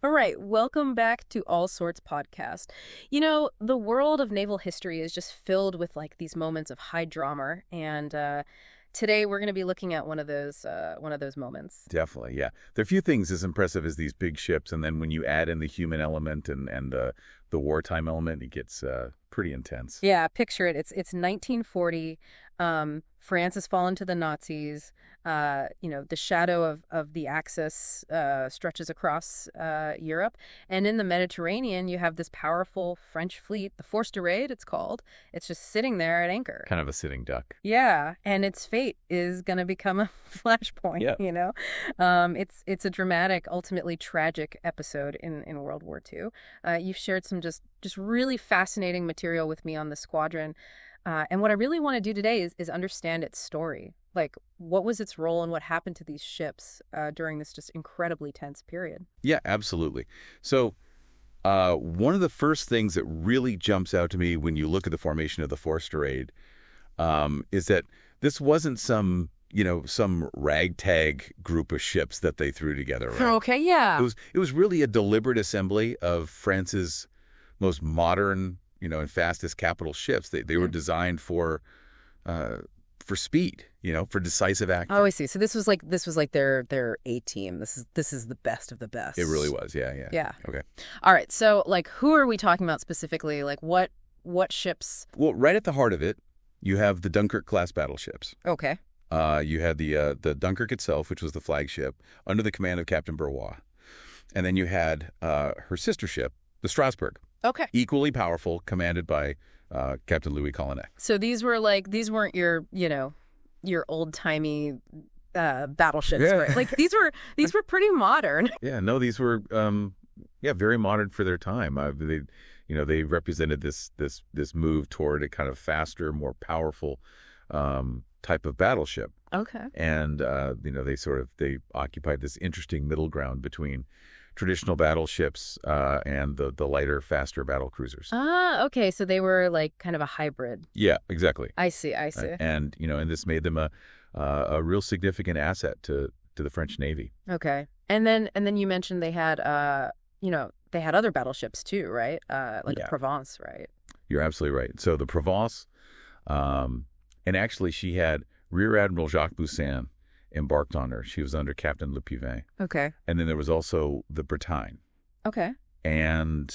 All right, welcome back to All Sorts Podcast. You know, the world of naval history is just filled with like these moments of high drama, and today we're going to be looking at one of those moments. Definitely, yeah. There are few things as impressive as these big ships, and then when you add in the human element and the wartime element, it gets pretty intense. Yeah, picture it. It's 1940. France has fallen to the Nazis. The shadow of the Axis stretches across Europe. And in the Mediterranean, you have this powerful French fleet, the Force de Raid, it's called. It's just sitting there at anchor. Kind of a sitting duck. Yeah, and its fate is going to become a flashpoint, Yeah. It's a dramatic, ultimately tragic episode in World War II. You've shared some just really fascinating material with me on the squadron. And what I really want to do today is understand its story. Like, what was its role and what happened to these ships during this just incredibly tense period? Yeah, absolutely. So one of the first things that really jumps out to me when you look at the formation of the Force de Raid is that this wasn't some ragtag group of ships that they threw together. Right? Okay, yeah. It was really a deliberate assembly of France's most modern, and fastest capital ships. They were designed for speed, for decisive action. Oh, I see. So this was like their A team. This is the best of the best. It really was. Yeah. Yeah. Okay. All right. So like, who are we talking about specifically? Like, what ships? Well, right at the heart of it, you have the Dunkerque-class battleships. Okay. You had the Dunkirk itself, which was the flagship, under the command of Captain Berrois. And then you had her sister ship, the Strasbourg. Okay. Equally powerful, commanded by Captain Louis Collinet. So these weren't your old-timey battleships, Yeah. right? Like these were pretty modern. Yeah, no, these were very modern for their time. They represented this move toward a kind of faster, more powerful type of battleship. Okay. And they occupied this interesting middle ground between traditional battleships and the lighter, faster battle cruisers. Ah, okay. So they were like kind of a hybrid. Yeah, exactly. I see. And this made them a real significant asset to the French Navy. Okay. And then you mentioned they had they had other battleships too, right? Like Yeah. Provence, right? You're absolutely right. So the Provence, and actually she had Rear Admiral Jacques Boussin embarked on her. She was under Captain Le Pivin. Okay. And then there was also the Bretagne. Okay. And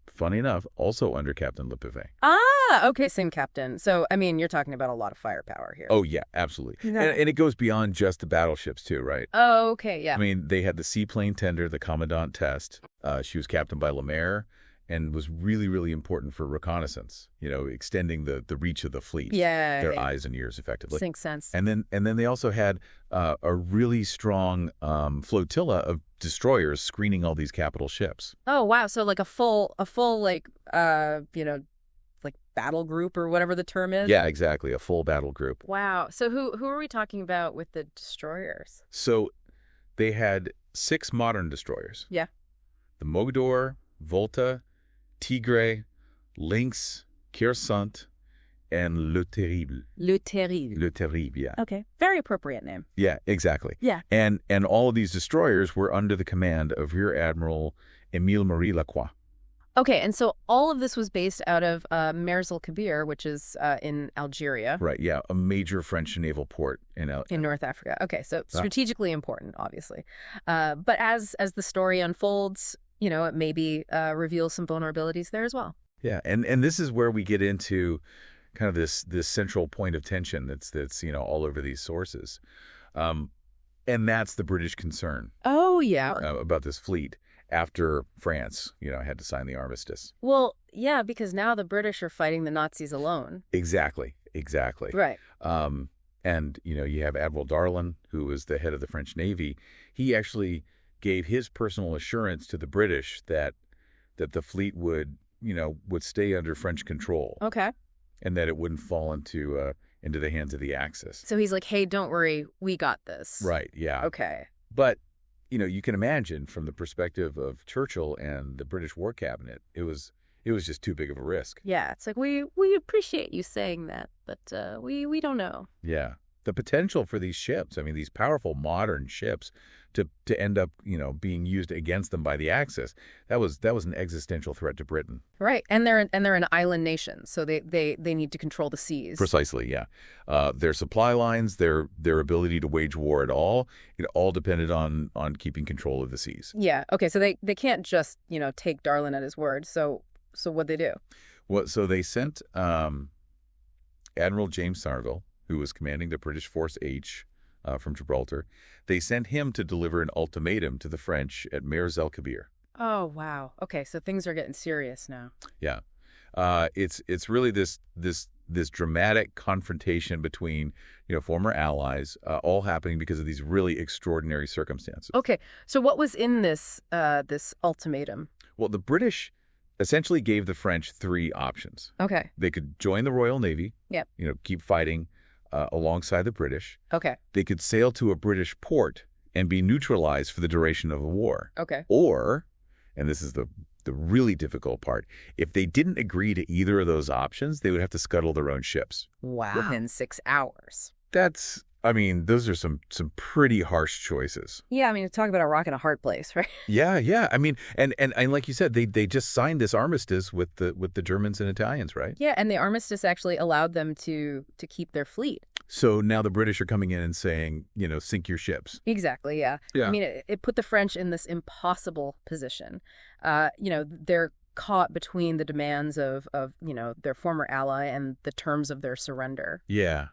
funny enough, also under Captain Le Pivin. Ah, okay. Same captain. So, I mean, you're talking about a lot of firepower here. Oh, yeah, absolutely. No. And it goes beyond just the battleships, too, right? Oh, okay. Yeah. I mean, they had the seaplane tender, the Commandant Test. She was captained by Lemaire and was really, really important for reconnaissance, extending the reach of the fleet. Yeah. Their eyes and ears, effectively. Makes sense. And then they also had a really strong flotilla of destroyers screening all these capital ships. Oh, wow. So like a full like like battle group or whatever the term is. Yeah, exactly. A full battle group. Wow. So who are we talking about with the destroyers? So they had 6 modern destroyers. Yeah. The Mogador, Volta, Tigre, Lynx, Kearsant, and Le Terrible. Le Terrible. Le Terrible, yeah. Okay. Very appropriate name. Yeah, exactly. Yeah. And all of these destroyers were under the command of Rear Admiral Émile Marie Lacroix. Okay, and so all of this was based out of Mers-el-Kébir, which is in Algeria. Right, yeah, a major French naval port in North Africa. Okay, so strategically important, obviously. But as the story unfolds, it maybe reveals some vulnerabilities there as well. Yeah, and this is where we get into kind of this central point of tension that's all over these sources. And that's the British concern. Oh, yeah. About this fleet after France, had to sign the armistice. Well, yeah, because now the British are fighting the Nazis alone. Exactly. Right. And, you have Admiral Darlan, who was the head of the French Navy. He actually gave his personal assurance to the British that the fleet would stay under French control. Okay. And that it wouldn't fall into the hands of the Axis. So he's like, hey, don't worry, we got this. Right, yeah. Okay. But, you can imagine from the perspective of Churchill and the British War Cabinet, it was just too big of a risk. Yeah, it's like, we appreciate you saying that, but we don't know. Yeah. the potential for these ships, I mean, these powerful modern ships, to end up, being used against them by the Axis, that was an existential threat to Britain. Right. And they're an island nation, so they need to control the seas. Precisely, yeah. Their supply lines, their ability to wage war at all, it all depended on keeping control of the seas. Yeah. Okay. So they can't just, take Darlin at his word. So what'd they do? Well, so they sent Admiral James Sarville, who was commanding the British Force H from Gibraltar. They sent him to deliver an ultimatum to the French at Mers-el-Kébir. Oh, wow. Okay, so things are getting serious now. Yeah. It's really this dramatic confrontation between, former allies, all happening because of these really extraordinary circumstances. Okay, so what was in this ultimatum? Well, the British essentially gave the French three options. Okay. They could join the Royal Navy. Yep. Keep fighting alongside the British. Okay. They could sail to a British port and be neutralized for the duration of the war. Okay. Or, and this is the really difficult part, if they didn't agree to either of those options, they would have to scuttle their own ships. Wow. Within 6 hours. Those are some pretty harsh choices. Yeah, talk about a rock and a hard place, right? Yeah. And like you said, they just signed this armistice with the Germans and Italians, right? Yeah, and the armistice actually allowed them to keep their fleet. So now the British are coming in and saying, sink your ships. Exactly, yeah. Yeah. It put the French in this impossible position. They're caught between the demands of their former ally and the terms of their surrender. Yeah.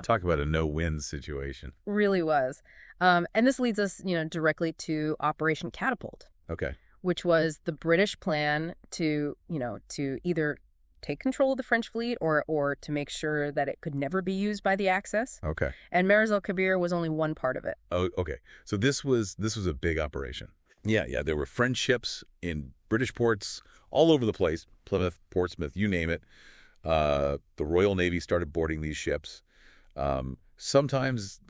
Talk about a no-win situation. Really was. And this leads us, directly to Operation Catapult. Okay. Which was the British plan to either take control of the French fleet or to make sure that it could never be used by the Axis. Okay. And Mers-el-Kébir was only one part of it. Oh, okay. So this was a big operation. Yeah. There were French ships in British ports all over the place, Plymouth, Portsmouth, you name it. The Royal Navy started boarding these ships. Sometimes,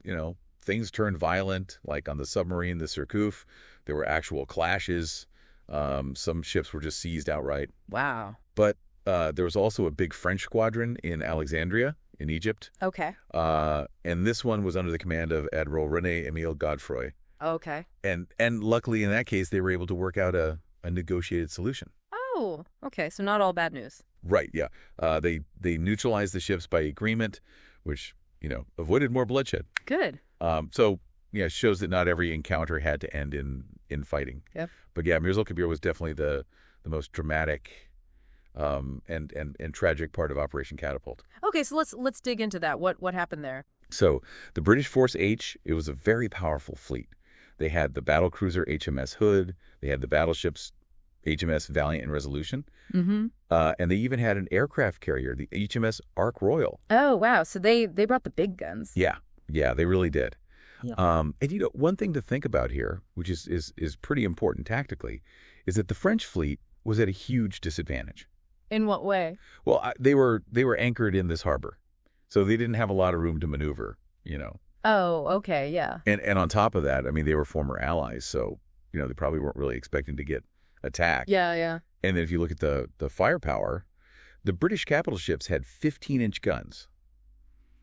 things turned violent, like on the submarine, the Surcouf. There were actual clashes. Some ships were just seized outright. Wow. But there was also a big French squadron in Alexandria, in Egypt. Okay. And this one was under the command of Admiral René-Émile Godefroy. Okay. And luckily, in that case, they were able to work out a negotiated solution. Oh, okay. So not all bad news. Right, yeah. They neutralized the ships by agreement, which, avoided more bloodshed. Good. So, yeah, shows that not every encounter had to end in fighting. Yep. But yeah, Mers-el-Kébir was definitely the most dramatic and tragic part of Operation Catapult. Okay, so let's dig into that. What happened there? So the British Force H, it was a very powerful fleet. They had the battlecruiser HMS Hood. They had the battleships HMS Valiant and Resolution. Mm-hmm. And they even had an aircraft carrier, the HMS Ark Royal. Oh, wow. So they brought the big guns. Yeah, they really did. Yeah. And one thing to think about here, which is pretty important tactically, is that the French fleet was at a huge disadvantage. In what way? Well, they were anchored in this harbor, so they didn't have a lot of room to maneuver. Oh, okay, yeah. And on top of that, they were former allies, so they probably weren't really expecting to get attacked. Yeah. And then if you look at the firepower, the British capital ships had 15-inch guns.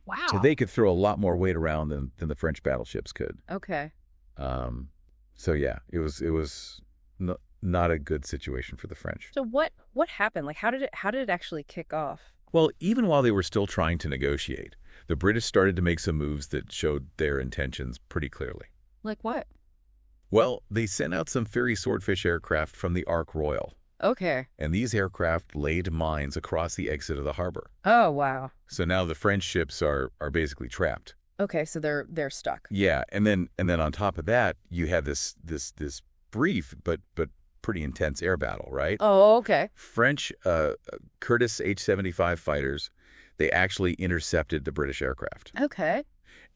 Wow. So they could throw a lot more weight around than the French battleships could. Okay. So yeah, it was not a good situation for the French. So what happened? Like how did it actually kick off? Well, even while they were still trying to negotiate, the British started to make some moves that showed their intentions pretty clearly. Like what? Well, they sent out some Fairey Swordfish aircraft from the Ark Royal. Okay. And these aircraft laid mines across the exit of the harbor. Oh, wow. So now the French ships are basically trapped. Okay, so they're stuck. Yeah, and then on top of that, you had this brief but pretty intense air battle, right? Oh, okay. French Curtiss H-75 fighters, they actually intercepted the British aircraft. Okay.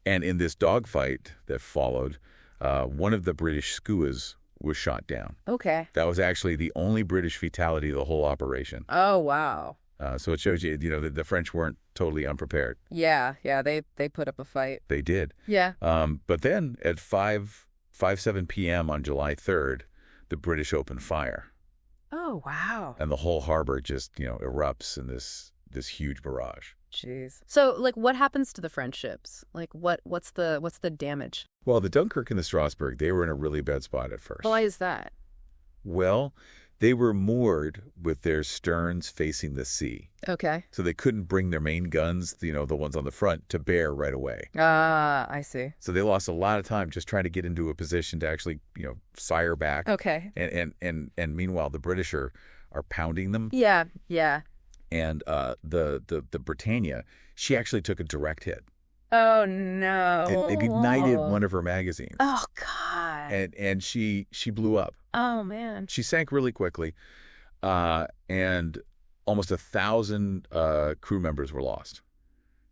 And in this dogfight that followed, one of the British skuas was shot down. Okay. That was actually the only British fatality of the whole operation. Oh, wow. So it shows you, that the French weren't totally unprepared. Yeah, they put up a fight. They did. Yeah. But then at 5:07 p.m. on July 3rd, the British opened fire. Oh, wow. And the whole harbor just, erupts in this huge barrage. Jeez. So, like, what happens to the French ships? Like, what's the damage? Well, the Dunkirk and the Strasbourg, they were in a really bad spot at first. Why is that? Well, they were moored with their sterns facing the sea. Okay. So they couldn't bring their main guns, the ones on the front, to bear right away. Ah, I see. So they lost a lot of time just trying to get into a position to actually, fire back. Okay. And meanwhile, the British are pounding them. Yeah, yeah. And the Britannia, she actually took a direct hit. Oh, no. It ignited one of her magazines. Oh, God. And she blew up. Oh, man. She sank really quickly, and almost 1,000 crew members were lost.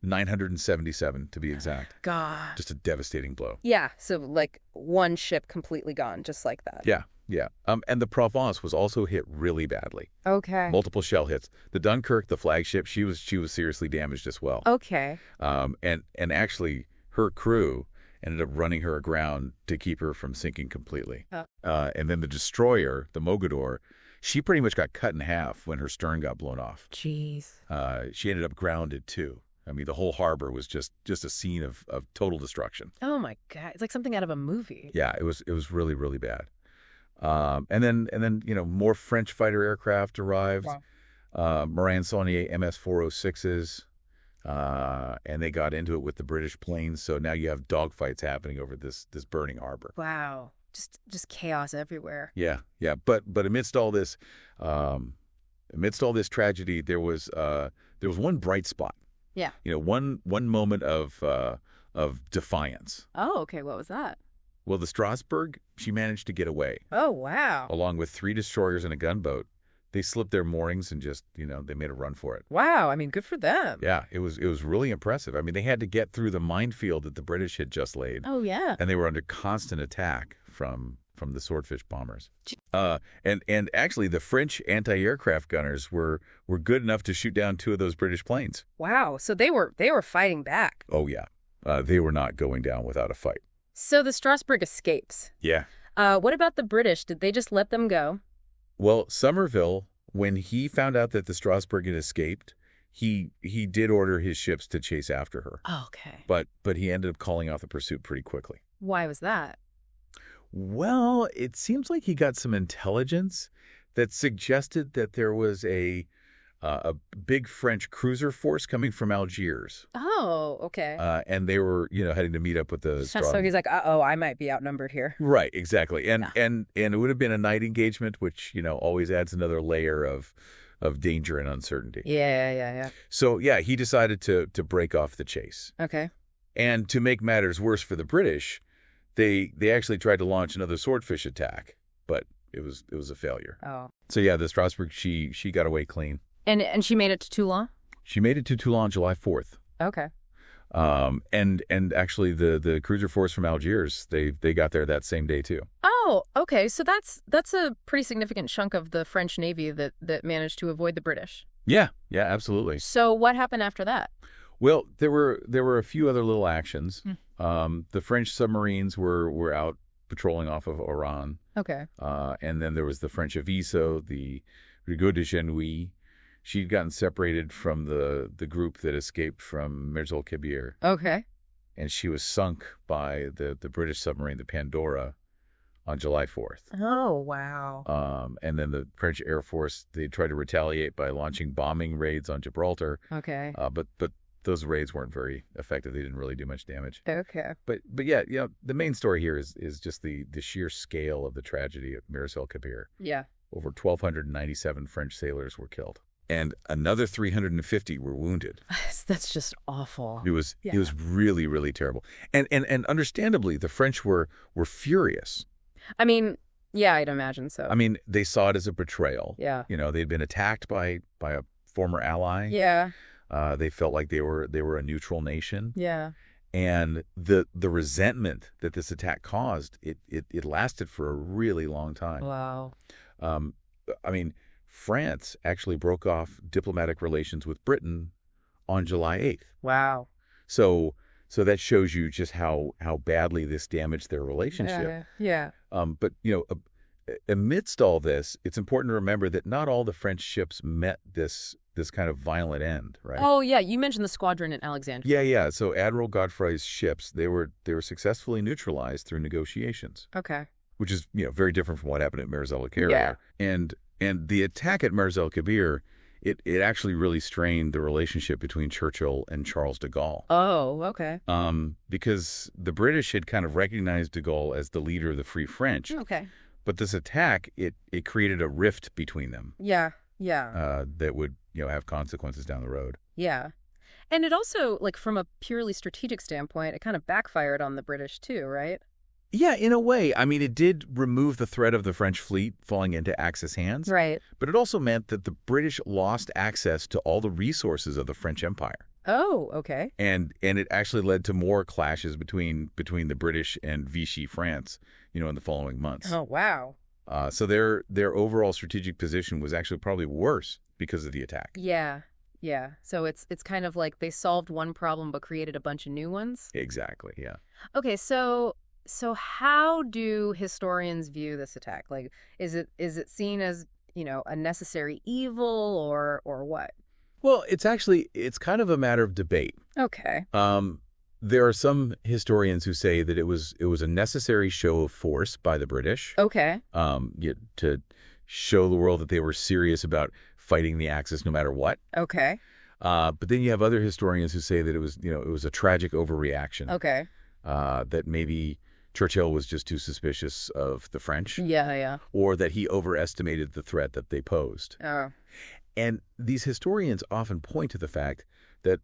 977 to be exact. God. Just a devastating blow. Yeah, so like one ship completely gone, just like that. Yeah, yeah. And the Provence was also hit really badly. Okay. Multiple shell hits. The Dunkirk, the flagship, she was seriously damaged as well. Okay. And actually, her crew ended up running her aground to keep her from sinking completely. And then the destroyer, the Mogador, she pretty much got cut in half when her stern got blown off. Jeez. She ended up grounded too. I mean, the whole harbor was just a scene of total destruction. Oh my God, it's like something out of a movie. Yeah, it was really, really bad. And then more French fighter aircraft arrived. Wow. Morane-Saulnier MS-406s. And they got into it with the British planes. So now you have dogfights happening over this burning harbor. Wow. Just chaos everywhere. Yeah, yeah. But amidst all this tragedy, there was one bright spot. Yeah. One moment of defiance. Oh, okay. What was that? Well, the Strasbourg, she managed to get away. Oh, wow. Along with 3 destroyers and a gunboat. They slipped their moorings and just, they made a run for it. Wow. I mean, good for them. Yeah, it was really impressive. I mean, they had to get through the minefield that the British had just laid. Oh, yeah. And they were under constant attack from the Swordfish bombers. And actually, the French anti-aircraft gunners were good enough to shoot down 2 of those British planes. Wow. So they were fighting back. Oh, yeah. They were not going down without a fight. So the Strasbourg escapes. Yeah. What about the British? Did they just let them go? Well, Somerville, when he found out that the Strasbourg had escaped, he did order his ships to chase after her. Oh, okay. But he ended up calling off the pursuit pretty quickly. Why was that? Well, it seems like he got some intelligence that suggested that there was a big French cruiser force coming from Algiers. Oh, okay. And they were, heading to meet up with the Strasbourg. So he's like, uh-oh, I might be outnumbered here. Right, exactly. And Yeah. and it would have been a night engagement, which, always adds another layer of danger and uncertainty. Yeah. So, yeah, he decided to break off the chase. Okay. And to make matters worse for the British, they actually tried to launch another swordfish attack, but it was a failure. Oh. So, yeah, the Strasbourg, she got away clean. And she made it to Toulon? She made it to Toulon July 4th. Okay. And actually the cruiser force from Algiers, they got there that same day too. Oh, okay. So that's a pretty significant chunk of the French Navy that managed to avoid the British. Yeah, absolutely. So what happened after that? Well, there were a few other little actions. The French submarines were out patrolling off of Oran. Okay. And then there was the French Aviso, the Rigaud de Genouille. She'd gotten separated from the group that escaped from Mers-el-Kébir. Okay. And she was sunk by the British submarine, the Pandora, on July 4th. Oh, wow. And then the French Air Force, they tried to retaliate by launching bombing raids on Gibraltar. Okay. But those raids weren't very effective. They didn't really do much damage. Okay. But yeah, the main story here is just the sheer scale of the tragedy at Mers-el-Kébir. Yeah. Over 1,297 French sailors were killed. And another 350 were wounded. That's just awful. It was really, really terrible. And understandably, the French were furious. I mean, yeah, I'd imagine so. I mean, they saw it as a betrayal. Yeah. They'd been attacked by a former ally. Yeah. They felt like they were a neutral nation. Yeah. And the resentment that this attack caused, it lasted for a really long time. Wow. I mean, France actually broke off diplomatic relations with Britain on July 8th. Wow. So that shows you just how badly this damaged their relationship. Yeah. But amidst all this, it's important to remember that not all the French ships met this kind of violent end, right? Oh, yeah. You mentioned the squadron in Alexandria. Yeah. So Admiral Godefroy's ships, they were successfully neutralized through negotiations, Okay. which is, very different from what happened at Mers-el-Kébir. Yeah. And the attack at Mers-el-Kébir, it actually really strained the relationship between Churchill and Charles de Gaulle. Oh, okay. Because the British had kind of recognized de Gaulle as the leader of the Free French. Okay. But this attack, it created a rift between them. Yeah. That would, have consequences down the road. Yeah. And it also, like, from a purely strategic standpoint, it kind of backfired on the British too, right? Yeah, in a way. I mean, it did remove the threat of the French fleet falling into Axis hands. Right. But it also meant that the British lost access to all the resources of the French Empire. Oh, okay. And it actually led to more clashes between the British and Vichy France, in the following months. Oh, wow. So their overall strategic position was actually probably worse because of the attack. Yeah. So it's kind of like they solved one problem but created a bunch of new ones. Exactly, yeah. Okay, so how do historians view this attack? Like, is it seen as, a necessary evil or what? Well, it's kind of a matter of debate. Okay. There are some historians who say that it was a necessary show of force by the British. Okay. To show the world that they were serious about fighting the Axis no matter what. Okay. But then you have other historians who say that it was a tragic overreaction. Okay. That maybe Churchill was just too suspicious of the French. Yeah. Or that he overestimated the threat that they posed. Oh. And these historians often point to the fact that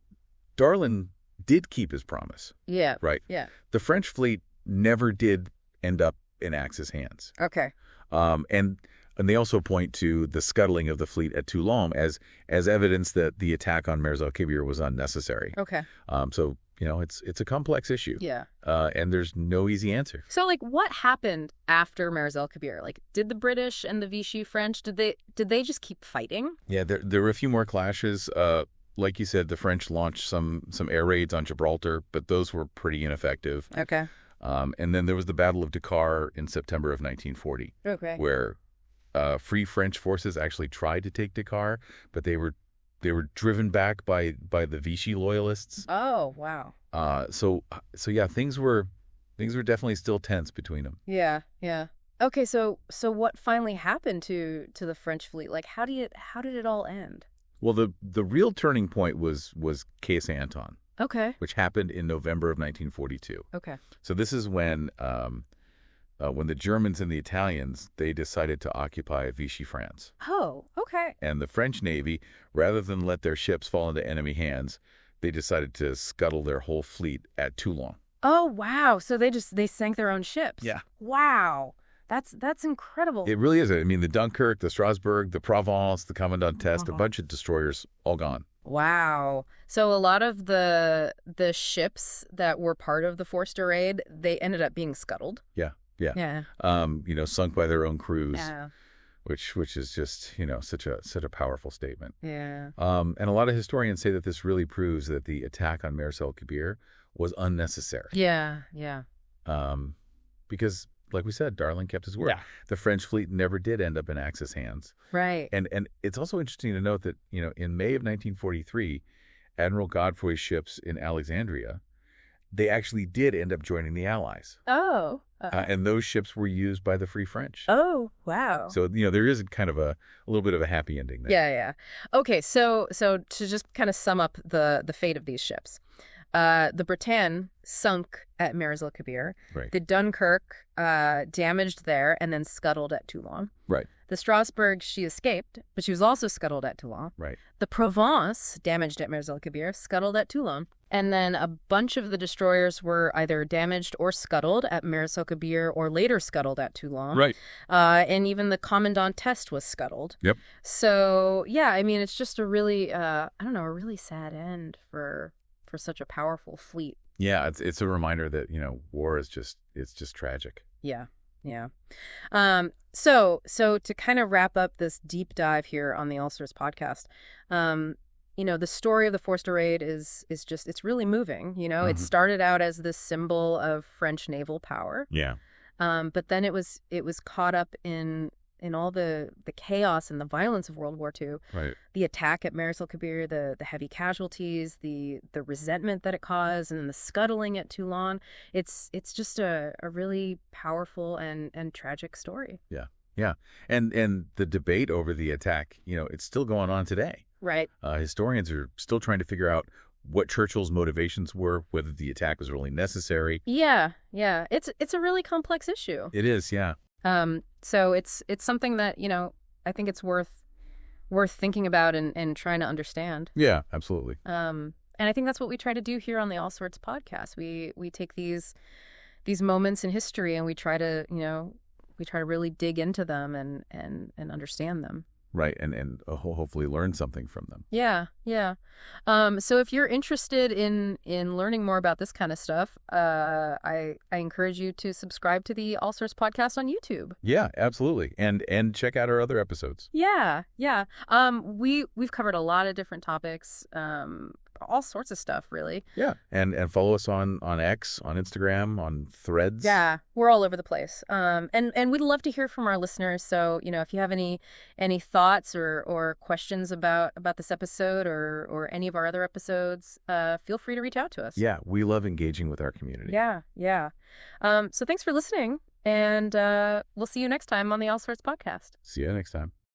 Darlan did keep his promise. Yeah. Right? Yeah. The French fleet never did end up in Axis hands. Okay. And they also point to the scuttling of the fleet at Toulon as evidence that the attack on Mers-el-Kébir was unnecessary. Okay. So, it's a complex issue. Yeah. And there's no easy answer. So, like, what happened after Mers-el-Kébir? Like, did the British and the Vichy French, did they just keep fighting? Yeah, there were a few more clashes. Like you said, the French launched some air raids on Gibraltar, but those were pretty ineffective. Okay. And then there was the Battle of Dakar in September of 1940. Okay. Where Free French forces actually tried to take Dakar, but they were driven back by the Vichy loyalists. Oh, wow. So yeah, things were definitely still tense between them. Yeah. Okay, so what finally happened to the French fleet? Like, how did it all end? Well, the real turning point was Case Anton. Okay. Which happened in November of 1942. Okay. So this is when the Germans and the Italians, they decided to occupy Vichy France. Oh, okay. And the French Navy, rather than let their ships fall into enemy hands, they decided to scuttle their whole fleet at Toulon. Oh, wow. So they sank their own ships. Yeah. Wow. That's incredible. It really is. I mean, the Dunkirk, the Strasbourg, the Provence, the Commandant Test, a bunch of destroyers, all gone. Wow. So a lot of the ships that were part of the forced raid, they ended up being scuttled. Yeah. Sunk by their own crews. Yeah. Which is just, such a powerful statement. Yeah. And a lot of historians say that this really proves that the attack on Mers-el-Kébir was unnecessary. Yeah. Because, like we said, Darlan kept his word. Yeah. The French fleet never did end up in Axis hands. Right. And it's also interesting to note that, in May of 1943, Admiral Godefroy's ships in Alexandria, they actually did end up joining the Allies. Oh. And those ships were used by the Free French. Oh, wow. So, there is kind of a little bit of a happy ending there. Yeah. Okay, so to just kind of sum up the fate of these ships. The Bretagne sunk at Mers-el-Kébir. Right. The Dunkirk damaged there and then scuttled at Toulon. Right. The Strasbourg, she escaped, but she was also scuttled at Toulon. Right. The Provence, damaged at Mers-el-Kébir, scuttled at Toulon. And then a bunch of the destroyers were either damaged or scuttled at Mers-el-Kébir or later scuttled at Toulon. Right. And even the Commandant Test was scuttled. Yep. So, yeah, I mean, it's just a really, a really sad end for such a powerful fleet. Yeah, it's a reminder that, war is just tragic. Yeah. So to kind of wrap up this deep dive here on the Ulcers podcast, the story of the forced raid is just, it's really moving. It started out as this symbol of French naval power. Yeah. But then it was caught up in all the chaos and the violence of World War II. Right. The attack at Mers-el-Kébir, the heavy casualties, the resentment that it caused, and the scuttling at Toulon. It's just a really powerful and tragic story. Yeah. Yeah. And the debate over the attack, it's still going on today. Right. Historians are still trying to figure out what Churchill's motivations were, whether the attack was really necessary. Yeah. Yeah. It's a really complex issue. It is, yeah. So it's something that, I think it's worth thinking about and trying to understand. Yeah, absolutely. And I think that's what we try to do here on the All Sorts podcast. We take these moments in history and we try to really dig into them and understand them. Right, and hopefully learn something from them. Yeah, yeah. So if you're interested in learning more about this kind of stuff, I encourage you to subscribe to the All Sorts podcast on YouTube. Yeah, absolutely, and check out our other episodes. Yeah, yeah. We've covered a lot of different topics, all sorts of stuff, really. Yeah, and follow us on X, on Instagram, on Threads. Yeah, we're all over the place. And we'd love to hear from our listeners. So, if you have any thoughts or questions about this episode or any of our other episodes, feel free to reach out to us. Yeah, we love engaging with our community. Yeah, yeah. So thanks for listening, and we'll see you next time on the All Sorts podcast. See you next time.